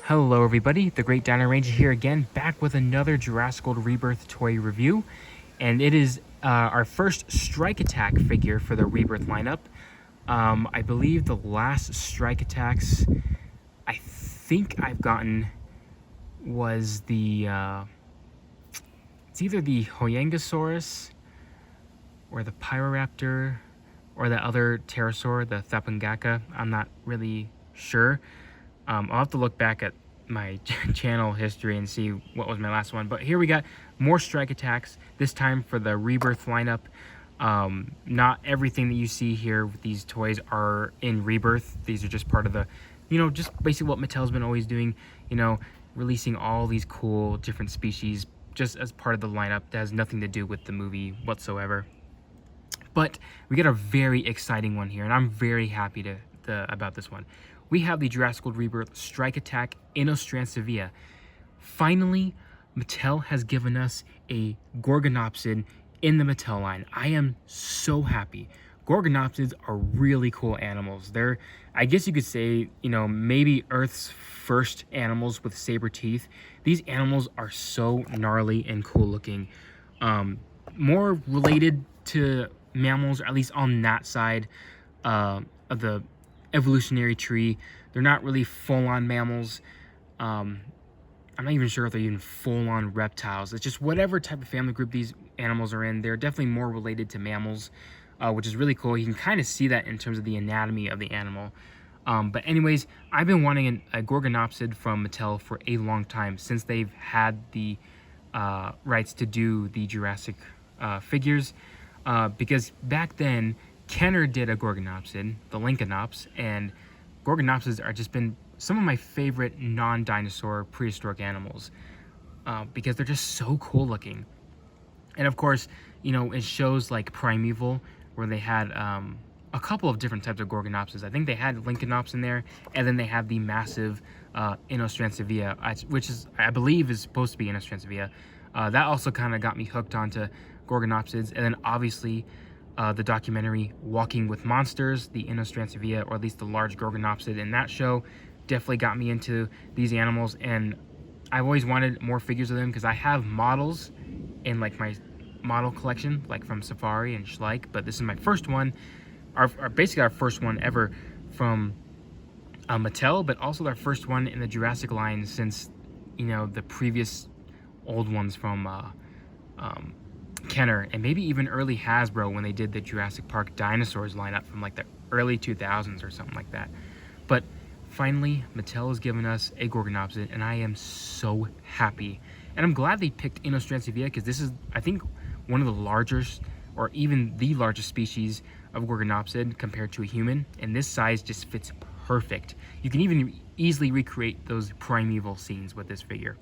Hello everybody, the Great Dino Ranger here again, back with another Jurassic World Rebirth toy review. And it is our first Strike Attack figure for the Rebirth lineup. I believe the last Strike Attacks I think I've gotten was the, it's either the Hoyangosaurus or the Pyroraptor or the other pterosaur, the Thapangaka. I'm not really sure. I'll have to look back at my channel history and see what was my last one. But here we got more Strike Attacks, this time for the Rebirth lineup. Not everything that you see here with these toys are in Rebirth. These are just part of the, just basically what Mattel's been always doing, releasing all these cool different species just as part of the lineup that has nothing to do with the movie whatsoever. But we got a very exciting one here, and I'm very happy about this one. We have the Jurassic World Rebirth Strike Attack Inostrancevia. Finally, Mattel has given us a Gorgonopsid in the Mattel line. I am so happy. Gorgonopsids are really cool animals. They're, I guess you could say, maybe Earth's first animals with saber teeth. These animals are so gnarly and cool looking. More related to mammals, or at least on that side of the evolutionary tree. They're not really full-on mammals. I'm not even sure if they're even full-on reptiles. It's just whatever type of family group these animals are in, they're definitely more related to mammals, which is really cool. You can kind of see that in terms of the anatomy of the animal. But anyways, I've been wanting a Gorgonopsid from Mattel for a long time, since they've had the rights to do the Jurassic figures, because back then Kenner did a Gorgonopsid, the Lincolnops, and Gorgonopsids are just been some of my favorite non-dinosaur prehistoric animals, because they're just so cool looking. And of course, it shows like Primeval, where they had a couple of different types of Gorgonopsids. I think they had Lincolnops in there, and then they have the massive Inostrancevia, which I believe is supposed to be Inostrancevia. That also kind of got me hooked onto Gorgonopsids. And then obviously the documentary Walking with Monsters, the Inostrancevia, or at least the large Gorgonopsid in that show, definitely got me into these animals. And I've always wanted more figures of them, because I have models in like my model collection, like from Safari and Schleich, but this is my first one, basically our first one ever from Mattel, but also our first one in the Jurassic line since, the previous old ones from Kenner, and maybe even early Hasbro when they did the Jurassic Park dinosaurs lineup from like the early 2000s or something like that. But finally, Mattel has given us a Gorgonopsid, and I am so happy. And I'm glad they picked Inostrancevia, because this is, I think, one of the largest, or even the largest species of Gorgonopsid compared to a human, and this size just fits perfect. You can even easily recreate those primeval scenes with this figure.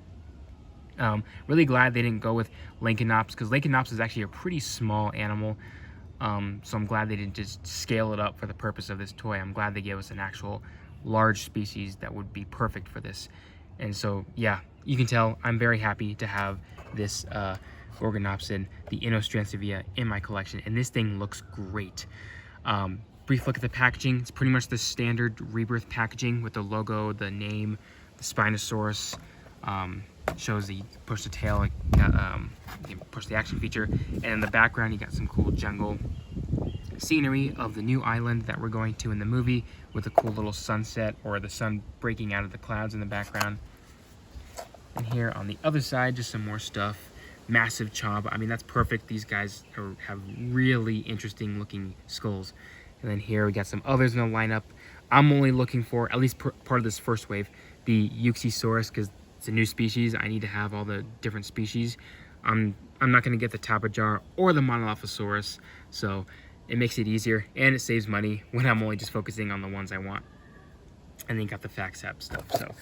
Really glad they didn't go with Lincolnops, because Lincolnops is actually a pretty small animal, so I'm glad they didn't just scale it up for the purpose of this toy. I'm glad they gave us an actual large species that would be perfect for this. And so, yeah, you can tell I'm very happy to have this Gorgonopsid, the Inostrancevia, in my collection, and this thing looks great. Brief look at the packaging. It's pretty much the standard Rebirth packaging with the logo, the name, the Spinosaurus. Shows the push the tail, you push the action feature, and in the background you got some cool jungle scenery of the new island that we're going to in the movie, with a cool little sunset or the sun breaking out of the clouds in the background. And here on the other side, just some more stuff. Massive Chomp. I mean, that's perfect. These guys have really interesting looking skulls. And then here we got some others in the lineup. I'm only looking for, at least part of this first wave, the Euxiosaurus, because it's a new species. I need to have all the different species. I'm not going to get the Tapajara or the Monolophosaurus, so it makes it easier, and it saves money when I'm only just focusing on the ones I want. And then you got the FAXAP stuff, so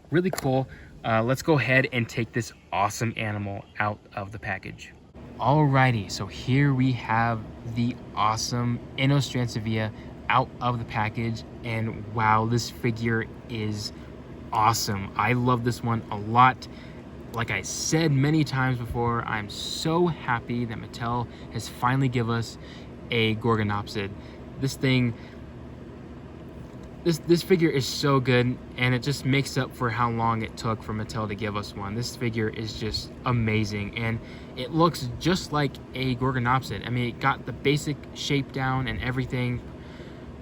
really cool. Let's go ahead and take this awesome animal out of the package. Alrighty, so here we have the awesome Inostrancevia out of the package, and wow, this figure is awesome. I love this one a lot. Like I said many times before, I'm so happy that Mattel has finally given us a Gorgonopsid. This thing, This figure is so good, and it just makes up for how long it took for Mattel to give us one. This figure is just amazing, and it looks just like a Gorgonopsid. I mean, it got the basic shape down and everything.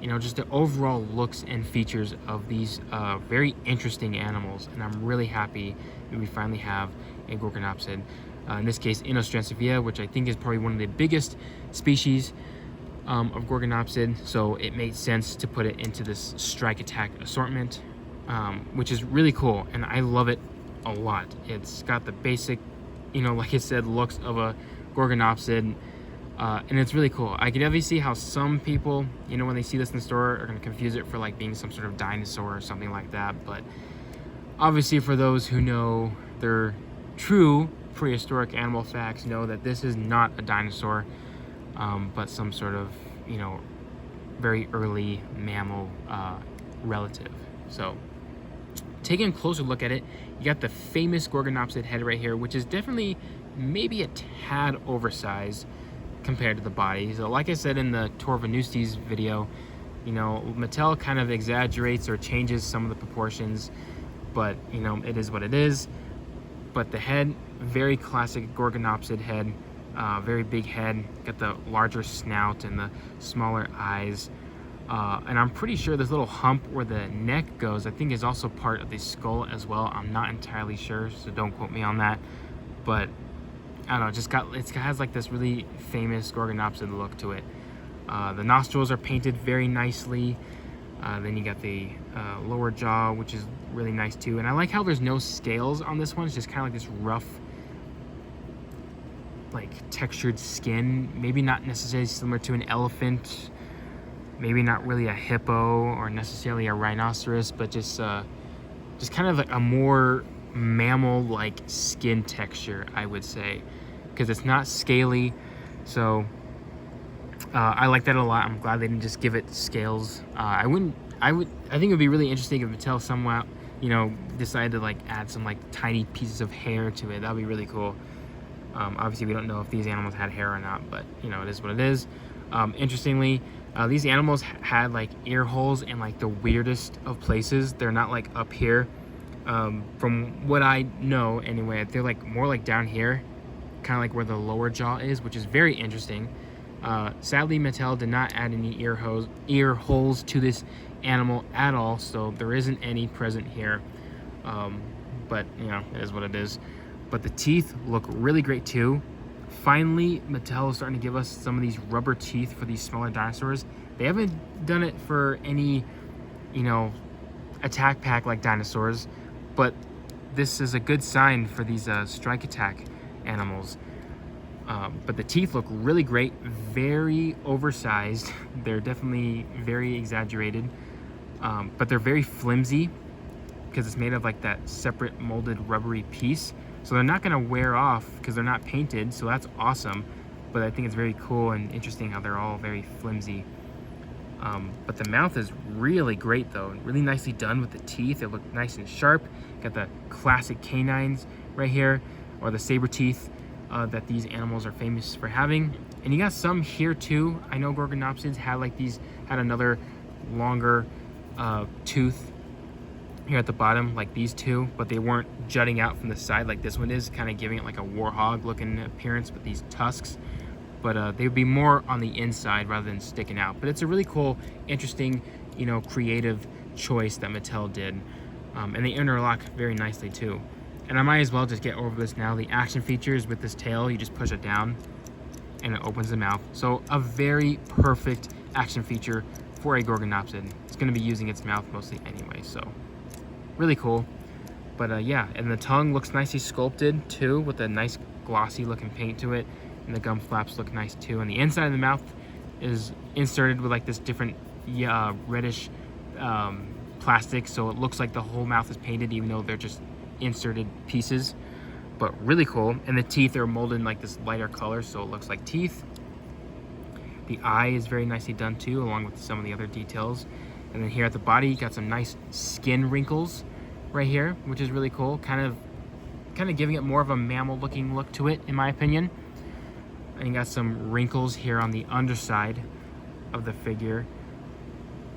You know, just the overall looks and features of these very interesting animals, and I'm really happy that we finally have a Gorgonopsid. In this case, Inostrancevia, which I think is probably one of the biggest species of Gorgonopsid, so it made sense to put it into this strike attack assortment, which is really cool, and I love it a lot. It's got the basic, you know, like I said, looks of a Gorgonopsid, and it's really cool. I can definitely see how some people, you know, when they see this in the store, are going to confuse it for like being some sort of dinosaur or something like that, but obviously for those who know their true prehistoric animal facts, know that this is not a dinosaur, but some sort of, you know, very early mammal relative. So taking a closer look at it, you got the famous Gorgonopsid head right here, which is definitely maybe a tad oversized compared to the body. So like I said in the Tour Venustes video, you know, Mattel kind of exaggerates or changes some of the proportions, but you know, it is what it is. But the head, very classic Gorgonopsid head, very big head, got the larger snout and the smaller eyes. And I'm pretty sure this little hump where the neck goes, I think is also part of the skull as well. I'm not entirely sure, so don't quote me on that. But I don't know, it has like this really famous Gorgonopsid look to it. The nostrils are painted very nicely. Then you got the lower jaw, which is really nice too. And I like how there's no scales on this one. It's just kind of like this rough, like textured skin. Maybe not necessarily similar to an elephant. Maybe not really a hippo or necessarily a rhinoceros, but just kind of like a more mammal-like skin texture, I would say, because it's not scaly. So I like that a lot. I'm glad they didn't just give it scales. I think it would be really interesting if Mattel somewhat, you know, decided to like add some like tiny pieces of hair to it. That would be really cool. Obviously, we don't know if these animals had hair or not, but you know, it is what it is. Interestingly, these animals had like ear holes in like the weirdest of places. They're not like up here. From what I know anyway, they're like more like down here, kind of like where the lower jaw is, which is very interesting. Sadly, Mattel did not add any ear holes to this animal at all, so there isn't any present here. But you know, it is what it is. But the teeth look really great too. Finally, Mattel is starting to give us some of these rubber teeth for these smaller dinosaurs. They haven't done it for any, you know, attack pack like dinosaurs, but this is a good sign for these strike attack animals. But the teeth look really great, very oversized. They're definitely very exaggerated, but they're very flimsy because it's made of like that separate molded rubbery piece. So they're not gonna wear off because they're not painted, so that's awesome. But I think it's very cool and interesting how they're all very flimsy. But the mouth is really great though, really nicely done with the teeth. They look nice and sharp. Got the classic canines right here, or the saber teeth that these animals are famous for having. And you got some here too. I know Gorgonopsids had another longer tooth here at the bottom, like these two, but they weren't jutting out from the side like this one is, kind of giving it like a warhog looking appearance with these tusks. But they would be more on the inside rather than sticking out. But it's a really cool, interesting, you know, creative choice that Mattel did. And they interlock very nicely too. And I might as well just get over this now. The action features with this tail, you just push it down and it opens the mouth. So a very perfect action feature for a Gorgonopsid. It's going to be using its mouth mostly anyway, so really cool. But yeah, and the tongue looks nicely sculpted too, with a nice glossy looking paint to it. And the gum flaps look nice too. And the inside of the mouth is inserted with like this different reddish plastic, so it looks like the whole mouth is painted, even though they're just inserted pieces. But really cool. And the teeth are molded in like this lighter color, so it looks like teeth. The eye is very nicely done too, along with some of the other details. And then here at the body, you got some nice skin wrinkles right here, which is really cool. Kind of giving it more of a mammal-looking look to it, in my opinion. And you got some wrinkles here on the underside of the figure.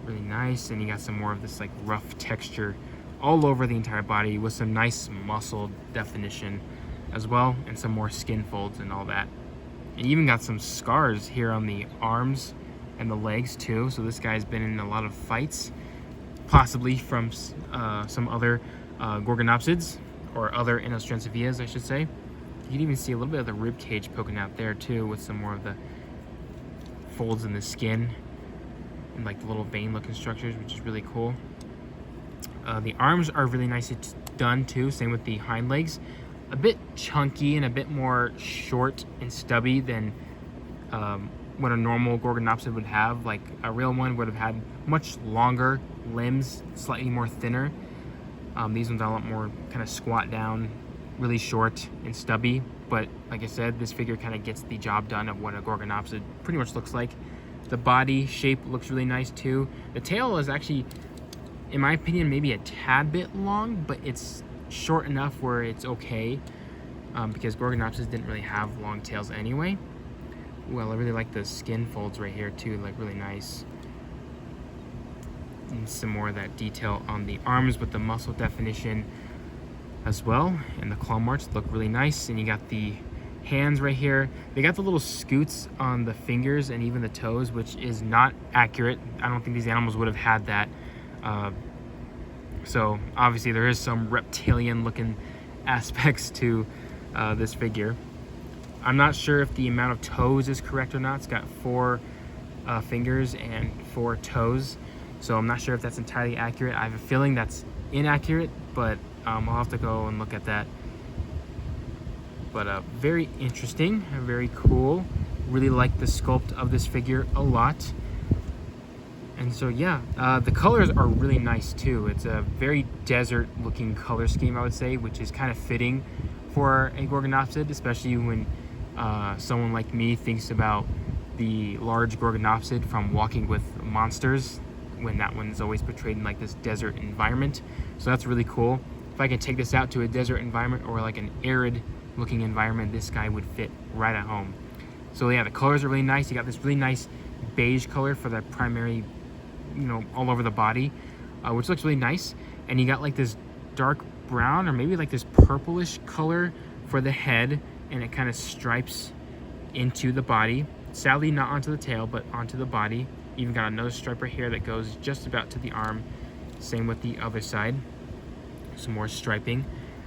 Really nice. And you got some more of this like rough texture all over the entire body with some nice muscle definition as well, and some more skin folds and all that. And you even got some scars here on the arms and the legs too. So this guy's been in a lot of fights, possibly from some other Gorgonopsids, or other Inostrantzevias, I should say. You can even see a little bit of the rib cage poking out there too, with some more of the folds in the skin and like the little vein looking structures, which is really cool. The arms are really nicely done too, same with the hind legs. A bit chunky and a bit more short and stubby than what a normal Gorgonopsid would have. Like a real one would have had much longer limbs, slightly more thinner. These ones are a lot more kind of squat down, really short and stubby. But like I said, this figure kind of gets the job done of what a Gorgonopsid pretty much looks like. The body shape looks really nice too. The tail is actually, in my opinion, maybe a tad bit long, but it's short enough where it's okay, because Gorgonopsids didn't really have long tails anyway. Well, I really like the skin folds right here too, like really nice. And some more of that detail on the arms with the muscle definition as well, and the claw marks look really nice. And you got the hands right here. They got the little scoots on the fingers and even the toes, which is not accurate. I don't think these animals would have had that. So obviously there is some reptilian looking aspects to this figure. I'm not sure if the amount of toes is correct or not. It's got 4 fingers and 4 toes, so I'm not sure if that's entirely accurate. I have a feeling that's inaccurate, but I'll have to go and look at that. But very interesting, very cool. Really like the sculpt of this figure a lot. And so yeah, the colors are really nice too. It's a very desert looking color scheme, I would say, which is kind of fitting for a Gorgonopsid, especially when someone like me thinks about the large Gorgonopsid from Walking with Monsters, when that one's always portrayed in like this desert environment. So that's really cool. If I could take this out to a desert environment or like an arid looking environment, this guy would fit right at home. So yeah, the colors are really nice. You got this really nice beige color for the primary, you know, all over the body, which looks really nice. And you got like this dark brown or maybe like this purplish color for the head, and it kind of stripes into the body. Sadly not onto the tail, but onto the body. Even got another stripe right here that goes just about to the arm. Same with the other side. Some more striping.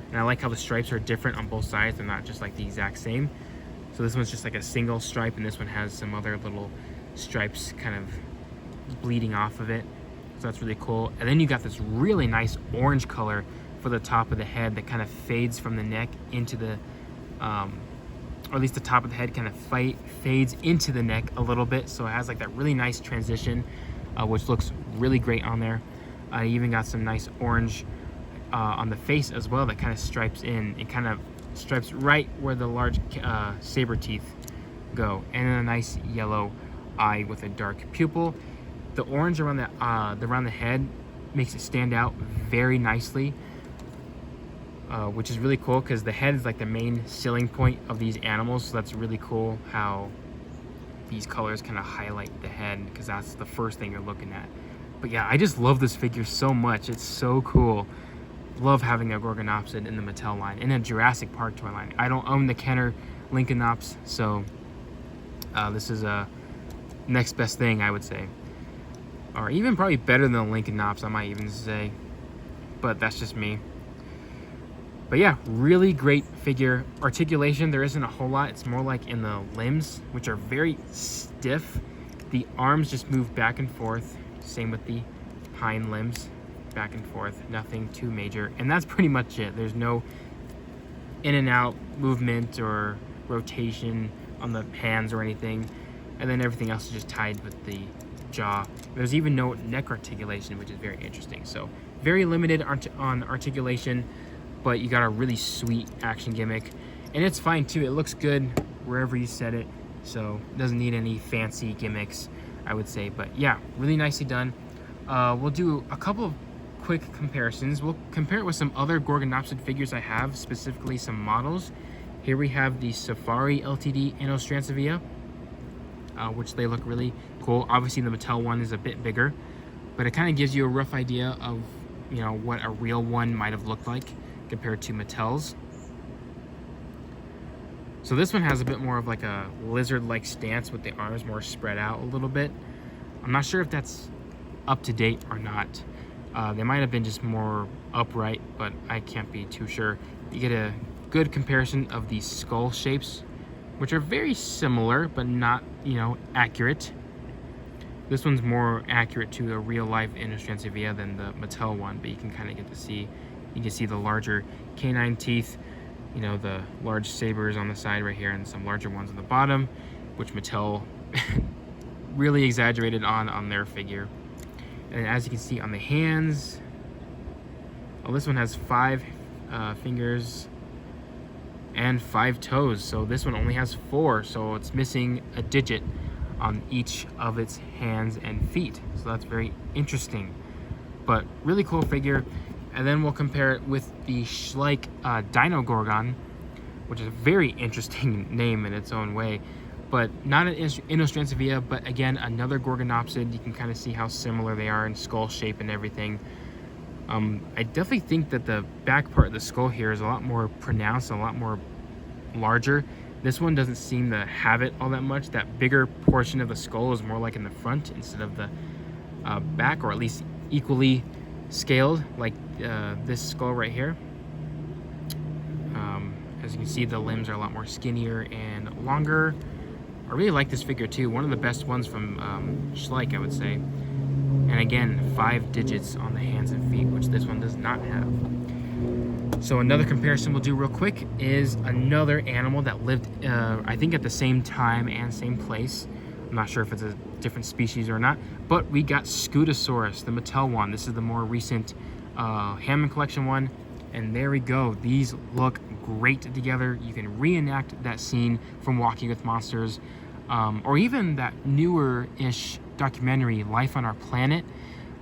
And I like how the stripes are different on both sides. They're not just like the exact same. So this one's just like a single stripe, and this one has some other little stripes kind of bleeding off of it. So that's really cool. And then you got this really nice orange color for the top of the head that kind of fades from the neck into the, or at least the top of the head kind of fades into the neck a little bit. So it has like that really nice transition, which looks really great on there. You even got some nice orange on the face as well that kind of stripes in. It kind of stripes right where the large saber teeth go, and then a nice yellow eye with a dark pupil. The orange around the head makes it stand out very nicely, which is really cool because the head is like the main selling point of these animals. So that's really cool how these colors kind of highlight the head, because that's the first thing you're looking at. But yeah, I just love this figure so much. It's so cool. Love having a Gorgonopsid in the Mattel line, in a Jurassic Park toy line. I don't own the Kenner Lincolnops, so this is a next best thing, I would say. Or even probably better than the Lincolnops, I might even say. But that's just me. But yeah, really great figure. Articulation, there isn't a whole lot. It's more like in the limbs, which are very stiff. The arms just move back and forth. Same with the hind limbs. Back and forth, nothing too major, and that's pretty much it. There's no in and out movement or rotation on the hands or anything, and then everything else is just tied with the jaw. There's even no neck articulation, which is very interesting. So very limited on articulation, but you got a really sweet action gimmick, and it's fine too. It looks good wherever you set it, so it doesn't need any fancy gimmicks, I would say. But yeah, really nicely done. We'll do a couple of quick comparisons. We'll compare it with some other Gorgonopsid figures I have, specifically some models. Here we have the Safari Ltd Inostrancevia, which they look really cool. Obviously the Mattel one is a bit bigger, but it kind of gives you a rough idea of, you know, what a real one might have looked like compared to Mattel's. So this one has a bit more of like a lizard-like stance with the arms more spread out a little bit. I'm not sure if that's up to date or not. They might have been just more upright, but I can't be too sure. You get a good comparison of these skull shapes, which are very similar, but not, you know, accurate. This one's more accurate to a real-life Inostrancevia than the Mattel one, but you can kind of get to see, you can see the larger canine teeth, you know, the large sabers on the side right here, and some larger ones on the bottom, which Mattel really exaggerated on their figure. And as you can see on the hands, well, this one has 5 fingers and 5 toes, so this one only has 4, so it's missing a digit on each of its hands and feet. So that's very interesting, but really cool figure. And then we'll compare it with the Schleich Dino Gorgon, which is a very interesting name in its own way, but not an Inostrancevia, but again, another Gorgonopsid. You can kind of see how similar they are in skull shape and everything. I definitely think that the back part of the skull here is a lot more pronounced, a lot more larger. This one doesn't seem to have it all that much. That bigger portion of the skull is more like in the front instead of the back, or at least equally scaled, like this skull right here. As you can see, the limbs are a lot more skinnier and longer. I really like this figure too. One of the best ones from Schleich, I would say. And again, 5 digits on the hands and feet, which this one does not have. So another comparison we'll do real quick is another animal that lived, I think, at the same time and same place. I'm not sure if it's a different species or not, but we got Scutosaurus, the Mattel one. This is the more recent Hammond Collection one, and there we go. These look great together. You can reenact that scene from Walking with Monsters, or even that newer-ish documentary, Life on Our Planet,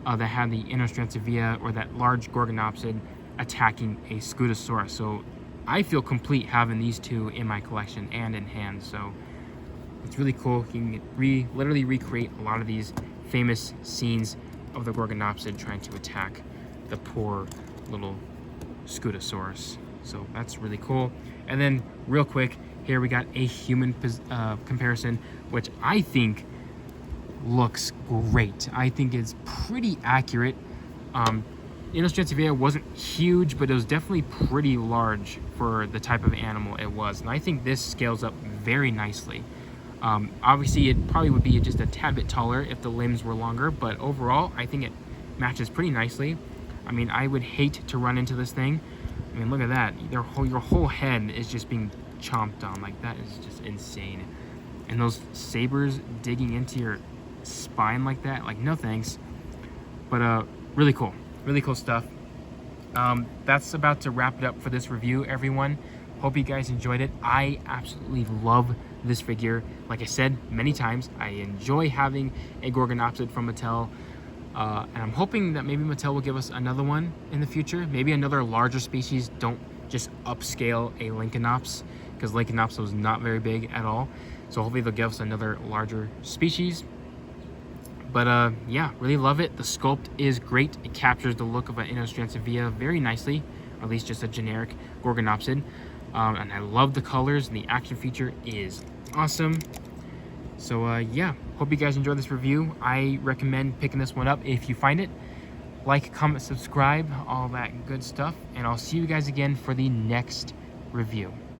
that had the Inostrancevia, or that large Gorgonopsid, attacking a Scutosaurus. So I feel complete having these two in my collection and in hand. So it's really cool. You can literally recreate a lot of these famous scenes of the Gorgonopsid trying to attack the poor little Scutosaurus. So that's really cool. And then real quick, here we got a human comparison, which I think looks great. I think it's pretty accurate. Inostrancevia wasn't huge, but it was definitely pretty large for the type of animal it was. And I think this scales up very nicely. Obviously, it probably would be just a tad bit taller if the limbs were longer, but overall, I think it matches pretty nicely. I mean, I would hate to run into this thing. I mean, look at that. Your whole head is just being chomped on. Like, that is just insane. And those sabers digging into your spine like that, like, no thanks. But really cool. Really cool stuff. That's about to wrap it up for this review, everyone. Hope you guys enjoyed it. I absolutely love this figure. Like I said many times, I enjoy having a Gorgonopsid from Mattel. And I'm hoping that maybe Mattel will give us another one in the future. Maybe another larger species. Don't just upscale a Lincolnops, because Lincolnops was not very big at all. So hopefully they'll give us another larger species. But yeah, really love it. The sculpt is great. It captures the look of an Inostrancevia very nicely, or at least just a generic Gorgonopsid. And I love the colors, and the action feature is awesome. So yeah, hope you guys enjoyed this review. I recommend picking this one up if you find it. Like, comment, subscribe, all that good stuff. And I'll see you guys again for the next review.